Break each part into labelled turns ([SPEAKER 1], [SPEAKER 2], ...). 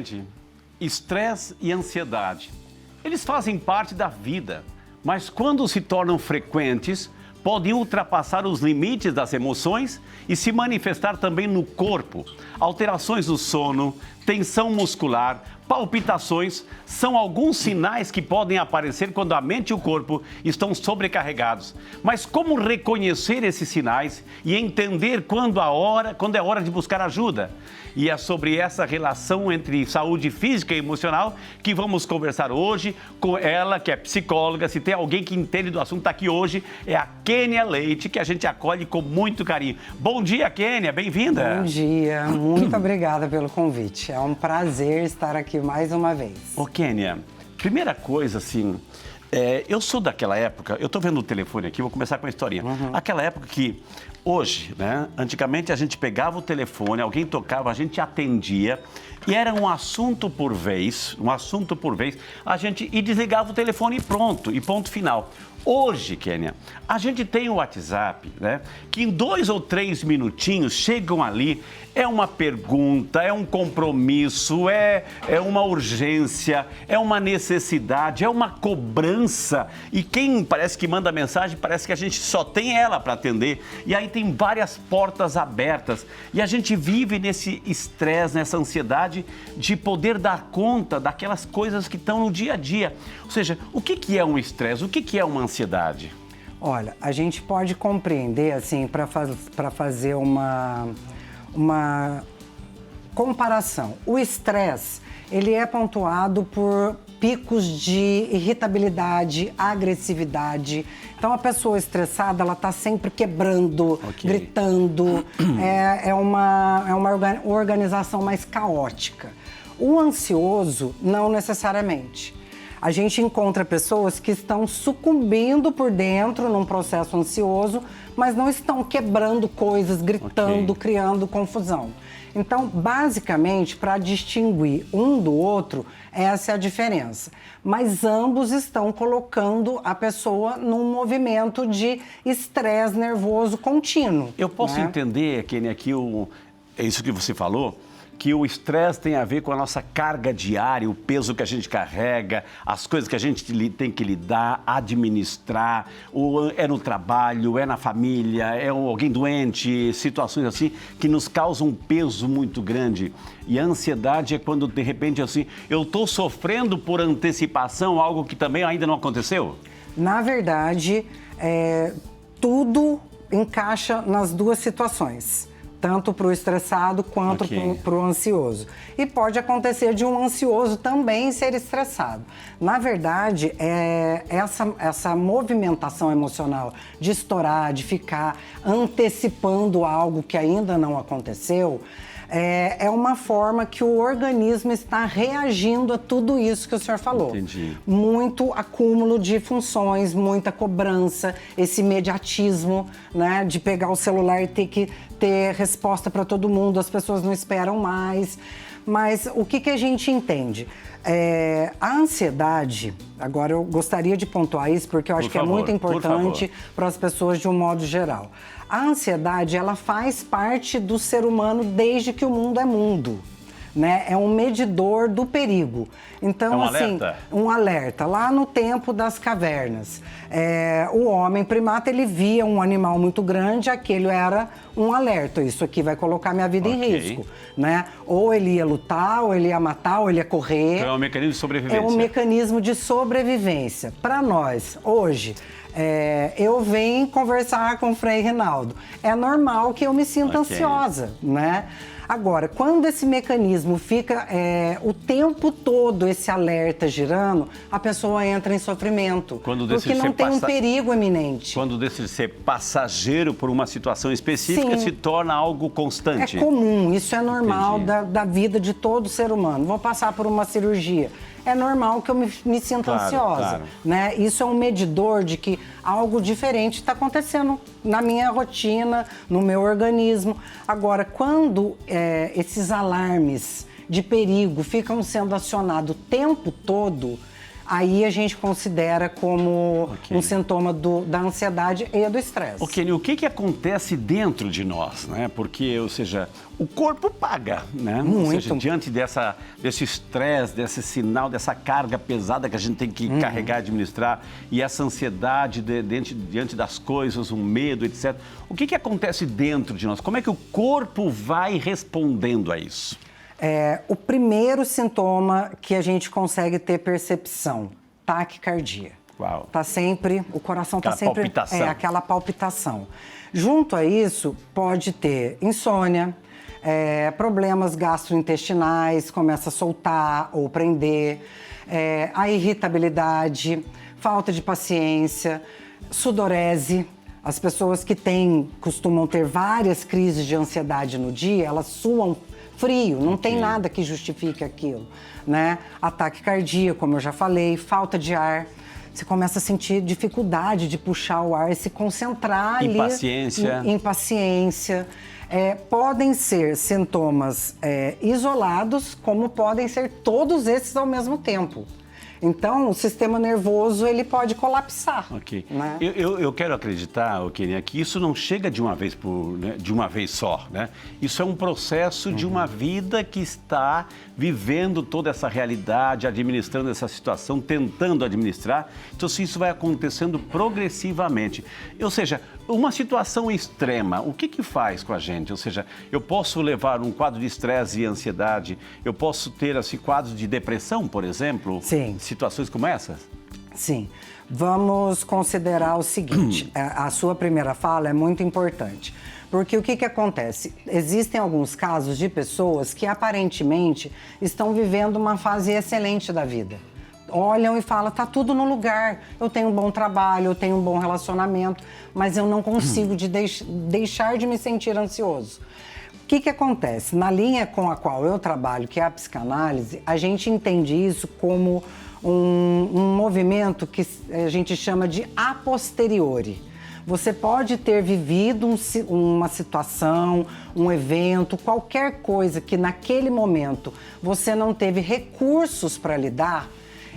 [SPEAKER 1] Gente, estresse e ansiedade, eles fazem parte da vida, mas quando se tornam frequentes, podem ultrapassar os limites das emoções e se manifestar também no corpo. Alterações do sono, tensão muscular, palpitações são alguns sinais que podem aparecer quando a mente e o corpo estão sobrecarregados. Mas como reconhecer esses sinais e entender quando é hora de buscar ajuda? E é sobre essa relação entre saúde física e emocional que vamos conversar hoje com ela, que é psicóloga. Se tem alguém que entende do assunto, está aqui hoje, é a Kênia Leite, que a gente acolhe com muito carinho. Bom dia, Kênia, bem-vinda.
[SPEAKER 2] Bom dia, muito obrigada pelo convite. É um prazer estar aqui mais uma vez.
[SPEAKER 1] Ô, Kênia, primeira coisa, assim, eu sou daquela época, eu estou vendo o telefone aqui, vou começar com a historinha. Aquela época que, hoje, né, antigamente a gente pegava o telefone, alguém tocava, a gente atendia e era um assunto por vez, a gente desligava o telefone e ponto final. Hoje, Kênia, a gente tem o WhatsApp, né? Que em 2 ou 3 minutinhos chegam ali, é uma pergunta, é um compromisso, é uma urgência, é uma necessidade, é uma cobrança. E quem parece que manda mensagem, parece que a gente só tem ela para atender. E aí tem várias portas abertas. E a gente vive nesse estresse, nessa ansiedade de poder dar conta daquelas coisas que estão no dia a dia. Ou seja, o que é um estresse? O que é uma ansiedade?
[SPEAKER 2] Olha, a gente pode compreender, assim, para fazer uma comparação. O estresse, ele é pontuado por picos de irritabilidade, agressividade. Então, a pessoa estressada, ela está sempre quebrando, gritando. É uma organização mais caótica. O ansioso, não necessariamente. A gente encontra pessoas que estão sucumbindo por dentro num processo ansioso, mas não estão quebrando coisas, gritando, criando confusão. Então, basicamente, para distinguir um do outro, essa é a diferença. Mas ambos estão colocando a pessoa num movimento de estresse nervoso contínuo.
[SPEAKER 1] Eu posso entender, Kênia, que é isso que você falou, que o estresse tem a ver com a nossa carga diária, o peso que a gente carrega, as coisas que a gente tem que lidar, administrar, é no trabalho, é na família, é alguém doente, situações assim que nos causam um peso muito grande. E a ansiedade é quando, de repente, assim, eu estou sofrendo por antecipação algo que também ainda não aconteceu?
[SPEAKER 2] Na verdade, tudo encaixa nas duas situações. Tanto para o estressado quanto para o ansioso. E pode acontecer de um ansioso também ser estressado. Na verdade, essa movimentação emocional de estourar, de ficar antecipando algo que ainda não aconteceu, é uma forma que o organismo está reagindo a tudo isso que o senhor falou.
[SPEAKER 1] Entendi.
[SPEAKER 2] Muito acúmulo de funções, muita cobrança, esse imediatismo, né, de pegar o celular e ter que ter resposta para todo mundo, as pessoas não esperam mais. Mas o que a gente entende? A ansiedade, agora eu gostaria de pontuar isso porque eu acho que é muito importante para as pessoas de um modo geral. A ansiedade, ela faz parte do ser humano desde que o mundo é mundo, né? É um medidor do perigo. Então,
[SPEAKER 1] alerta?
[SPEAKER 2] Um alerta. Lá no tempo das cavernas, o homem primata, ele via um animal muito grande, aquele era um alerta. Isso aqui vai colocar minha vida em risco, né? Ou ele ia lutar, ou ele ia matar, ou ele ia correr.
[SPEAKER 1] Então é um mecanismo de sobrevivência.
[SPEAKER 2] É um mecanismo de sobrevivência. Para nós, hoje, eu venho conversar com o Frei Rinaldo. É normal que eu me sinta ansiosa, né? Agora, quando esse mecanismo fica o tempo todo, esse alerta girando, a pessoa entra em sofrimento. Porque não tem um perigo iminente.
[SPEAKER 1] Quando decide ser passageiro por uma situação específica, se torna algo constante.
[SPEAKER 2] É comum, isso é normal da vida de todo ser humano. Vou passar por uma cirurgia. É normal que eu me sinta ansiosa, né? Isso é um medidor de que algo diferente está acontecendo na minha rotina, no meu organismo. Agora, quando esses alarmes de perigo ficam sendo acionados o tempo todo, aí a gente considera como um sintoma da ansiedade e do estresse.
[SPEAKER 1] Ok, o que acontece dentro de nós, né? Porque, ou seja, o corpo paga, né?
[SPEAKER 2] Muito.
[SPEAKER 1] Ou seja, diante desse estresse, desse sinal, dessa carga pesada que a gente tem que carregar, administrar, e essa ansiedade diante das coisas, um medo, etc. O que acontece dentro de nós? Como é que o corpo vai respondendo a isso?
[SPEAKER 2] O primeiro sintoma que a gente consegue ter percepção, taquicardia.
[SPEAKER 1] Uau.
[SPEAKER 2] Tá sempre, o coração está sempre...
[SPEAKER 1] Palpitação.
[SPEAKER 2] Aquela palpitação. Junto a isso, pode ter insônia, problemas gastrointestinais, começa a soltar ou prender, a irritabilidade, falta de paciência, sudorese. As pessoas que costumam ter várias crises de ansiedade no dia, elas suam frio, não tem nada que justifique aquilo, né? Ataque cardíaco, como eu já falei, falta de ar. Você começa a sentir dificuldade de puxar o ar e se concentrar ali.
[SPEAKER 1] Impaciência.
[SPEAKER 2] Impaciência. Podem ser sintomas isolados, como podem ser todos esses ao mesmo tempo. Então, o sistema nervoso, ele pode colapsar.
[SPEAKER 1] Ok.
[SPEAKER 2] Né?
[SPEAKER 1] Eu quero acreditar, Kenia, que isso não chega de uma vez de uma vez só, né? Isso é um processo de uma vida que está vivendo toda essa realidade, administrando essa situação, tentando administrar. Então, se isso vai acontecendo progressivamente. Ou seja, uma situação extrema, o que faz com a gente? Ou seja, eu posso levar um quadro de estresse e ansiedade, eu posso ter assim, quadros de depressão, por exemplo?
[SPEAKER 2] Sim.
[SPEAKER 1] Situações como essas?
[SPEAKER 2] Sim. Vamos considerar o seguinte, a sua primeira fala é muito importante, porque o que acontece? Existem alguns casos de pessoas que aparentemente estão vivendo uma fase excelente da vida. Olham e falam, tá tudo no lugar, eu tenho um bom trabalho, eu tenho um bom relacionamento, mas eu não consigo deixar de me sentir ansioso. O que acontece? Na linha com a qual eu trabalho, que é a psicanálise, a gente entende isso como um movimento que a gente chama de a posteriori. Você pode ter vivido uma situação, um evento, qualquer coisa que naquele momento você não teve recursos para lidar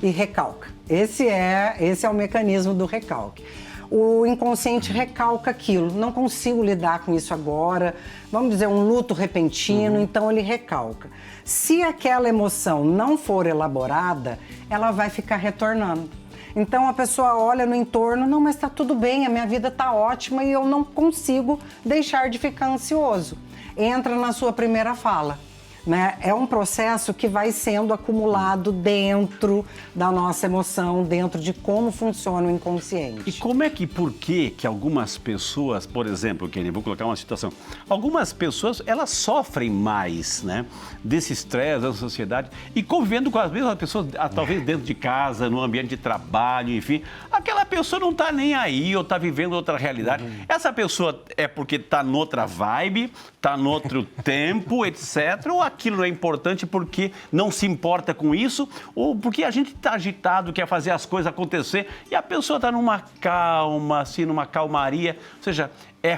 [SPEAKER 2] e recalca. Esse é o mecanismo do recalque. O inconsciente recalca aquilo, não consigo lidar com isso agora, vamos dizer, um luto repentino, então ele recalca. Se aquela emoção não for elaborada, ela vai ficar retornando. Então a pessoa olha no entorno, não, mas está tudo bem, a minha vida está ótima e eu não consigo deixar de ficar ansioso. Entra na sua primeira fala. Né? É um processo que vai sendo acumulado dentro da nossa emoção, dentro de como funciona o inconsciente.
[SPEAKER 1] E como é por que algumas pessoas, por exemplo, Kenia, vou colocar uma situação, algumas pessoas, elas sofrem mais, né, desse estresse, dessa ansiedade, e convivendo com as mesmas pessoas, talvez dentro de casa, no ambiente de trabalho, enfim, aquela pessoa não está nem aí ou está vivendo outra realidade. Essa pessoa é porque está noutra vibe, está noutro tempo, etc., ou aquilo não é importante porque não se importa com isso, ou porque a gente está agitado, quer fazer as coisas acontecer, e a pessoa está numa calma, assim, numa calmaria. Ou seja,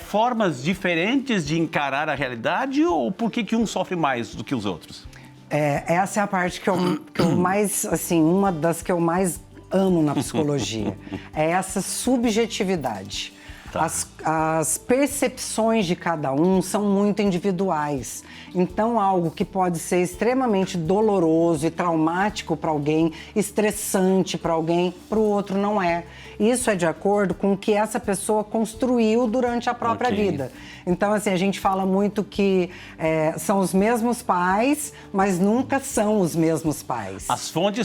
[SPEAKER 1] formas diferentes de encarar a realidade, ou por que um sofre mais do que os outros?
[SPEAKER 2] Essa é a parte que eu mais, assim, uma das que eu mais amo na psicologia. É essa subjetividade. Tá. As percepções de cada um são muito individuais. Então, algo que pode ser extremamente doloroso e traumático para alguém, estressante para alguém, para o outro não é. Isso é de acordo com o que essa pessoa construiu durante a própria vida. Então, assim, a gente fala muito que são os mesmos pais, mas nunca são os mesmos pais.
[SPEAKER 1] A fonte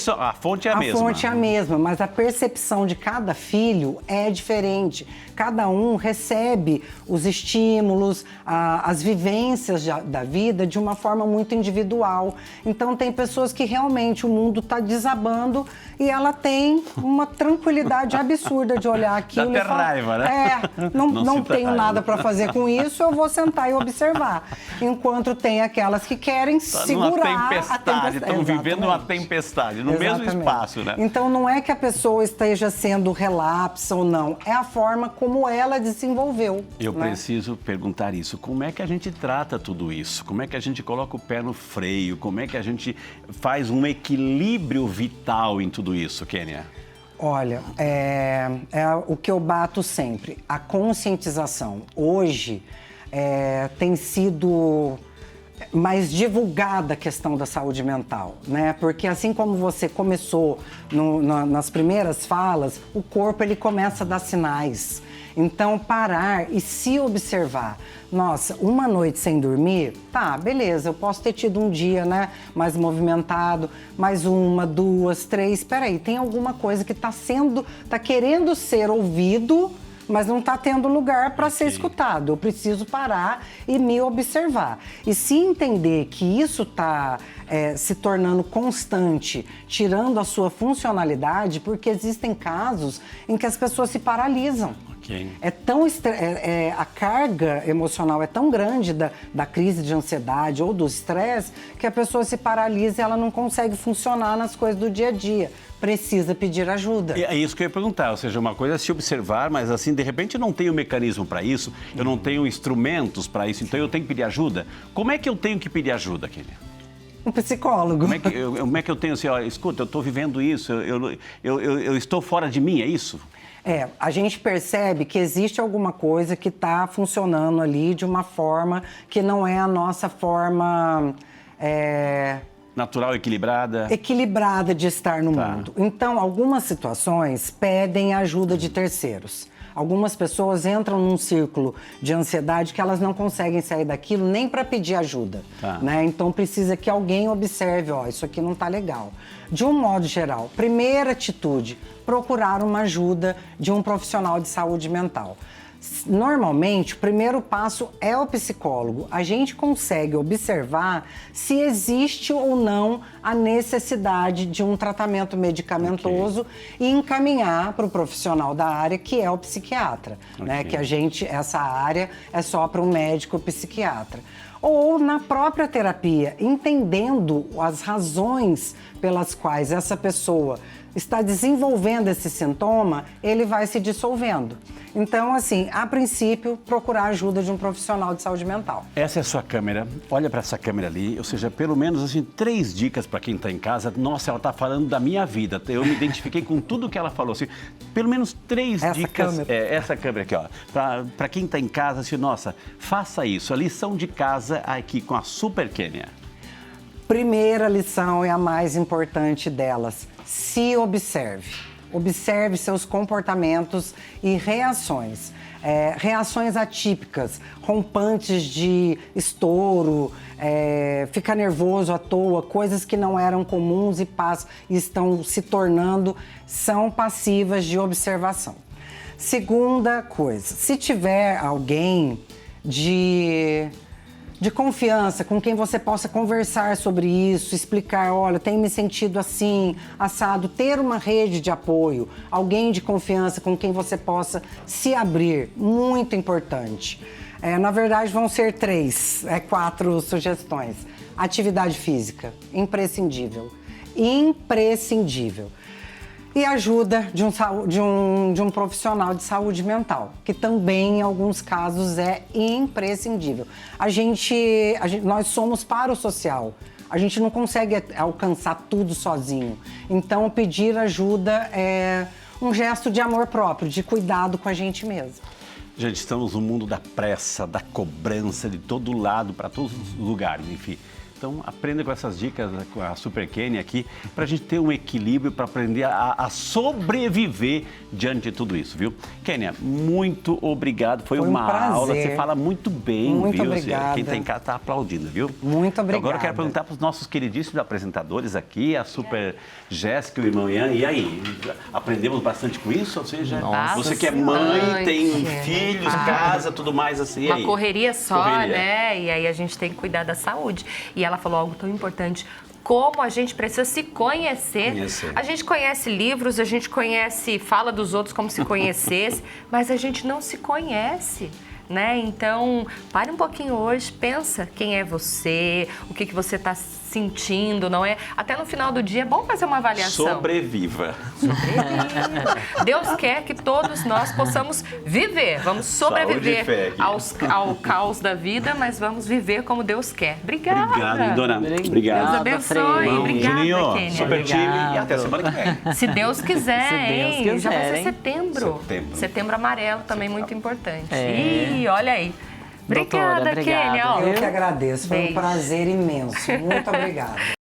[SPEAKER 1] é a mesma. A
[SPEAKER 2] fonte é a mesma, mas a percepção de cada filho é diferente. Cada um recebe os estímulos, as vivências da vida de uma forma muito individual. Então, tem pessoas que realmente o mundo está desabando e ela tem uma tranquilidade absurda de olhar aquilo
[SPEAKER 1] Dá
[SPEAKER 2] e falar,
[SPEAKER 1] raiva, né?
[SPEAKER 2] Não tenho nada para fazer com isso, eu vou sentar e observar. Enquanto tem aquelas que querem segurar
[SPEAKER 1] a tempestade. Estão vivendo uma tempestade no mesmo espaço, né?
[SPEAKER 2] Então, não é que a pessoa esteja sendo relapsa ou não, é a forma como ela ela desenvolveu.
[SPEAKER 1] Eu
[SPEAKER 2] né?
[SPEAKER 1] preciso perguntar isso. Como é que a gente trata tudo isso? Como é que a gente coloca o pé no freio? Como é que a gente faz um equilíbrio vital em tudo isso, Kênia?
[SPEAKER 2] Olha, é o que eu bato sempre, a conscientização. Hoje tem sido mais divulgada a questão da saúde mental, né? Porque assim como você começou nas primeiras falas, o corpo ele começa a dar sinais. Então, parar e se observar. Nossa, uma noite sem dormir, tá, beleza, eu posso ter tido um dia, né, mais movimentado, mais uma, duas, três, peraí, tem alguma coisa que tá querendo ser ouvido, mas não está tendo lugar para ser escutado. Eu preciso parar e me observar. E se entender que isso está se tornando constante, tirando a sua funcionalidade, porque existem casos em que as pessoas se paralisam.
[SPEAKER 1] Okay.
[SPEAKER 2] A carga emocional é tão grande da crise de ansiedade ou do estresse que a pessoa se paralisa e ela não consegue funcionar nas coisas do dia a dia. Precisa pedir ajuda.
[SPEAKER 1] É isso que eu ia perguntar, ou seja, uma coisa é se observar, mas assim, de repente eu não tenho mecanismo para isso, eu não tenho instrumentos para isso, então eu tenho que pedir ajuda. Como é que eu tenho que pedir ajuda, Kênia?
[SPEAKER 2] Um psicólogo.
[SPEAKER 1] Como é que eu tenho assim, ó, escuta, eu estou vivendo isso, eu estou fora de mim, é isso?
[SPEAKER 2] A gente percebe que existe alguma coisa que está funcionando ali de uma forma que não é a nossa forma...
[SPEAKER 1] Natural, equilibrada?
[SPEAKER 2] Equilibrada de estar no mundo. Então, algumas situações pedem ajuda de terceiros. Algumas pessoas entram num círculo de ansiedade que elas não conseguem sair daquilo nem para pedir ajuda. Né? Então, precisa que alguém observe, isso aqui não está legal. De um modo geral, primeira atitude, procurar uma ajuda de um profissional de saúde mental. Normalmente, o primeiro passo é o psicólogo. A gente consegue observar se existe ou não a necessidade de um tratamento medicamentoso e encaminhar para o profissional da área, que é o psiquiatra, né? Que essa área é só para um médico psiquiatra. Ou na própria terapia, entendendo as razões pelas quais essa pessoa está desenvolvendo esse sintoma, ele vai se dissolvendo. Então, assim, a princípio, procurar a ajuda de um profissional de saúde mental.
[SPEAKER 1] Essa é a sua câmera, olha para essa câmera ali, ou seja, pelo menos assim, 3 dicas para quem está em casa. Nossa, ela está falando da minha vida, eu me identifiquei com tudo que ela falou, assim, pelo menos 3 dicas. Essa câmera aqui, ó, para quem está em casa, assim, nossa, faça isso, a lição de casa aqui com a Super Kênia.
[SPEAKER 2] Primeira lição é a mais importante delas, se observe. Observe seus comportamentos e reações. Reações atípicas, rompantes de estouro, ficar nervoso à toa, coisas que não eram comuns e estão se tornando, são passivas de observação. Segunda coisa, se tiver alguém de confiança, com quem você possa conversar sobre isso, explicar, olha, tenho me sentido assim, assado, ter uma rede de apoio, alguém de confiança com quem você possa se abrir, muito importante. Na verdade, vão ser 4 sugestões. Atividade física, imprescindível, imprescindível. E ajuda de um profissional de saúde mental, que também, em alguns casos, é imprescindível. Nós somos para o social, a gente não consegue alcançar tudo sozinho. Então, pedir ajuda é um gesto de amor próprio, de cuidado com a gente mesmo.
[SPEAKER 1] Gente, estamos no mundo da pressa, da cobrança, de todo lado, para todos os lugares, enfim. Então, aprenda com essas dicas, com a Super Kênia aqui, para a gente ter um equilíbrio, para aprender a sobreviver diante de tudo isso, viu? Kênia, muito obrigado. Foi uma aula, você fala muito bem,
[SPEAKER 2] muito
[SPEAKER 1] viu?
[SPEAKER 2] Obrigada.
[SPEAKER 1] Quem está em casa está aplaudindo, viu?
[SPEAKER 2] Muito obrigada.
[SPEAKER 1] Então, agora eu quero perguntar para os nossos queridíssimos apresentadores aqui, a Super Jéssica e o irmão Ian. E aí, aprendemos bastante com isso? Ou seja, você que é mãe, tem filhos, casa, tudo mais assim.
[SPEAKER 3] Uma correria só, né? E aí a gente tem que cuidar da saúde. E ela falou algo tão importante, como a gente precisa se conhecer. A gente conhece livros, a gente fala dos outros como se conhecesse, mas a gente não se conhece. Né? Então, pare um pouquinho hoje, pensa quem é você, o que você está sentindo, não é? Até no final do dia é bom fazer uma avaliação.
[SPEAKER 1] Sobreviva.
[SPEAKER 3] Deus quer que todos nós possamos viver. Vamos sobreviver ao caos da vida, mas vamos viver como Deus quer. Obrigada.
[SPEAKER 1] Obrigado, dona. Obrigado.
[SPEAKER 3] Deus abençoe. Obrigada,
[SPEAKER 1] Juninho,
[SPEAKER 3] Kênia.
[SPEAKER 1] super time e até semana que vem.
[SPEAKER 3] Se Deus quiser,
[SPEAKER 4] Se Deus
[SPEAKER 3] hein?
[SPEAKER 4] quiser,
[SPEAKER 3] Já vai ser
[SPEAKER 4] hein?
[SPEAKER 3] setembro. Setembro amarelo também muito importante. Ih, olha aí.
[SPEAKER 4] Doutora,
[SPEAKER 3] Obrigada, Kênia.
[SPEAKER 2] Eu que agradeço, foi um
[SPEAKER 3] Beijo.
[SPEAKER 2] prazer imenso. Muito obrigada.